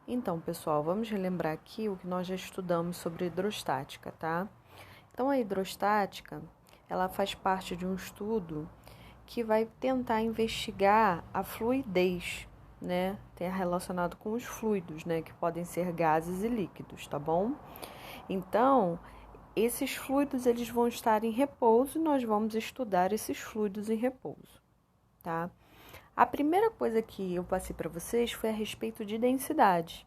Então, pessoal, vamos relembrar aqui o que nós já estudamos sobre hidrostática, tá? Então, a hidrostática, ela faz parte de um estudo que vai tentar investigar a fluidez, né? Tem relacionado com os fluidos, né? Que podem ser gases e líquidos, tá bom? Então, esses fluidos, eles vão estar em repouso e nós vamos estudar esses fluidos em repouso, tá? A primeira coisa que eu passei para vocês foi a respeito de densidade.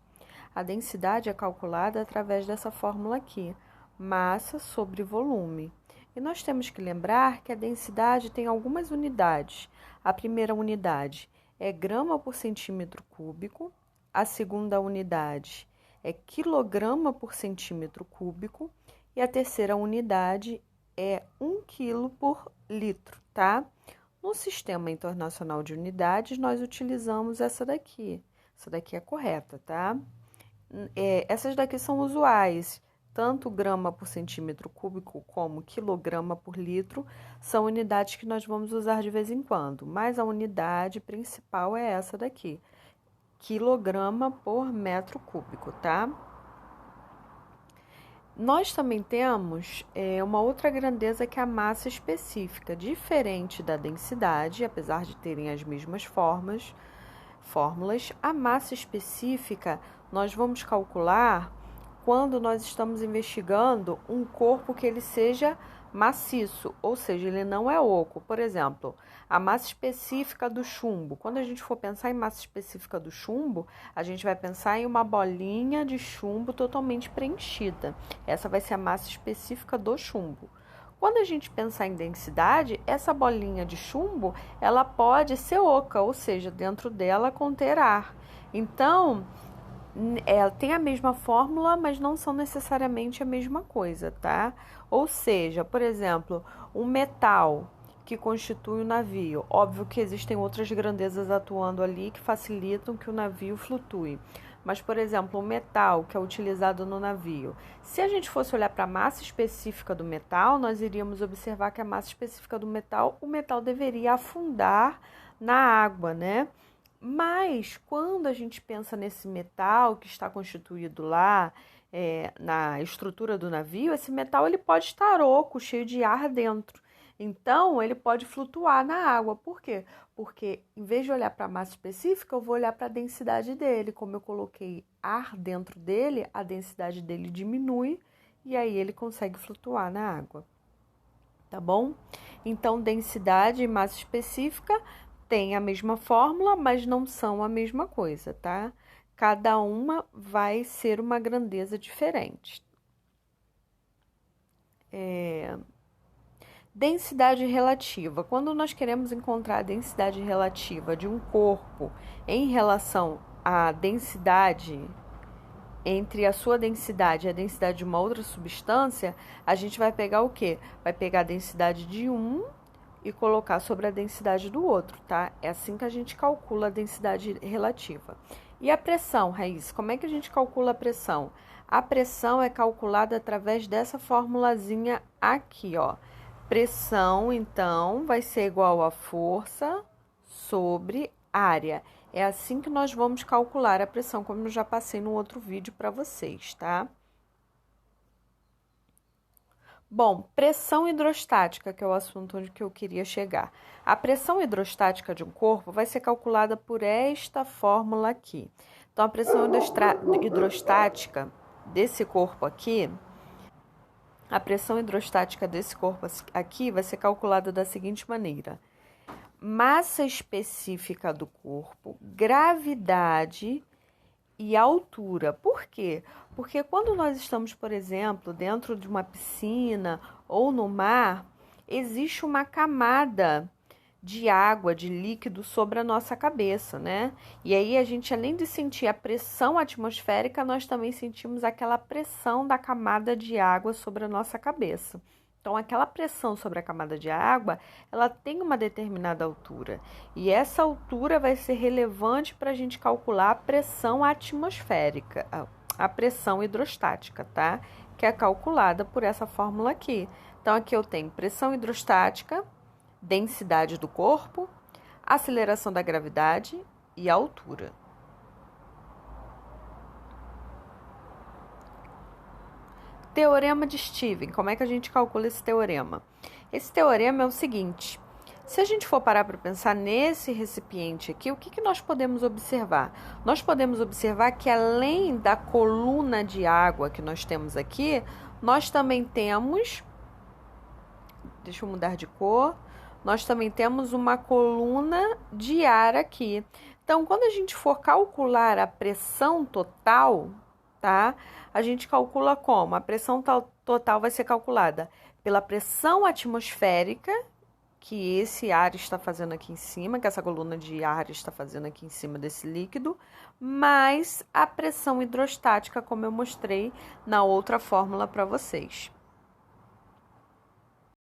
A densidade é calculada através dessa fórmula aqui, massa sobre volume. E nós temos que lembrar que a densidade tem algumas unidades. A primeira unidade é grama por centímetro cúbico, a segunda unidade é quilograma por centímetro cúbico e a terceira unidade é 1 quilo por litro, tá? No Sistema Internacional de Unidades, nós utilizamos essa daqui. Essa daqui é correta, tá? Essas daqui são usuais. Tanto grama por centímetro cúbico como quilograma por litro são unidades que nós vamos usar de vez em quando, mas a unidade principal é essa daqui, quilograma por metro cúbico, tá? Nós também temos uma outra grandeza que é a massa específica, diferente da densidade, apesar de terem as mesmas fórmulas. A massa específica nós vamos calcular quando nós estamos investigando um corpo que ele seja maciço, ou seja, ele não é oco. Por exemplo, a massa específica do chumbo. Quando a gente for pensar em massa específica do chumbo, a gente vai pensar em uma bolinha de chumbo totalmente preenchida. Essa vai ser a massa específica do chumbo. Quando a gente pensar em densidade, essa bolinha de chumbo, ela pode ser oca, ou seja, dentro dela conter ar. Então, tem a mesma fórmula, mas não são necessariamente a mesma coisa, tá? Ou seja, por exemplo, um metal que constitui o navio. Óbvio que existem outras grandezas atuando ali que facilitam que o navio flutue. Mas, por exemplo, o metal que é utilizado no navio. Se a gente fosse olhar para a massa específica do metal, nós iríamos observar que a massa específica do metal, o metal deveria afundar na água, né? Mas quando a gente pensa nesse metal que está constituído lá na estrutura do navio, esse metal ele pode estar oco, cheio de ar dentro. Então, ele pode flutuar na água. Por quê? Porque em vez de olhar para a massa específica, eu vou olhar para a densidade dele. Como eu coloquei ar dentro dele, a densidade dele diminui e aí ele consegue flutuar na água. Tá bom? Então, densidade e massa específica tem a mesma fórmula, mas não são a mesma coisa, tá? Cada uma vai ser uma grandeza diferente. Densidade relativa. Quando nós queremos encontrar a densidade relativa de um corpo em relação à densidade, entre a sua densidade e a densidade de uma outra substância, a gente vai pegar o quê? Vai pegar a densidade de um e colocar sobre a densidade do outro, tá? É assim que a gente calcula a densidade relativa. E a pressão, Raíssa? Como é que a gente calcula a pressão? A pressão é calculada através dessa formulazinha aqui, ó. Pressão, então, vai ser igual a força sobre área. É assim que nós vamos calcular a pressão, como eu já passei no outro vídeo para vocês, tá? Bom, pressão hidrostática, que é o assunto onde que eu queria chegar. A pressão hidrostática de um corpo vai ser calculada por esta fórmula aqui. Então, a pressão hidrostática desse corpo aqui, a pressão hidrostática desse corpo aqui vai ser calculada da seguinte maneira: massa específica do corpo, gravidade e altura. Por quê? Porque quando nós estamos, por exemplo, dentro de uma piscina ou no mar, existe uma camada de água, de líquido sobre a nossa cabeça, né? E aí a gente, além de sentir a pressão atmosférica, nós também sentimos aquela pressão da camada de água sobre a nossa cabeça. Então, aquela pressão sobre a camada de água, ela tem uma determinada altura. E essa altura vai ser relevante para a gente calcular a pressão atmosférica, a pressão hidrostática, tá? Que é calculada por essa fórmula aqui. Então, aqui eu tenho pressão hidrostática, densidade do corpo, aceleração da gravidade e altura. Teorema de Stevens. Como é que a gente calcula esse teorema? Esse teorema é o seguinte: se a gente for parar para pensar nesse recipiente aqui, o que nós podemos observar? Nós podemos observar que além da coluna de água que nós temos aqui, nós também temos, deixa eu mudar de cor, nós também temos uma coluna de ar aqui. Então, quando a gente for calcular a pressão total, tá? A gente calcula como? A pressão total vai ser calculada pela pressão atmosférica que esse ar está fazendo aqui em cima, que essa coluna de ar está fazendo aqui em cima desse líquido, mais a pressão hidrostática, como eu mostrei na outra fórmula para vocês.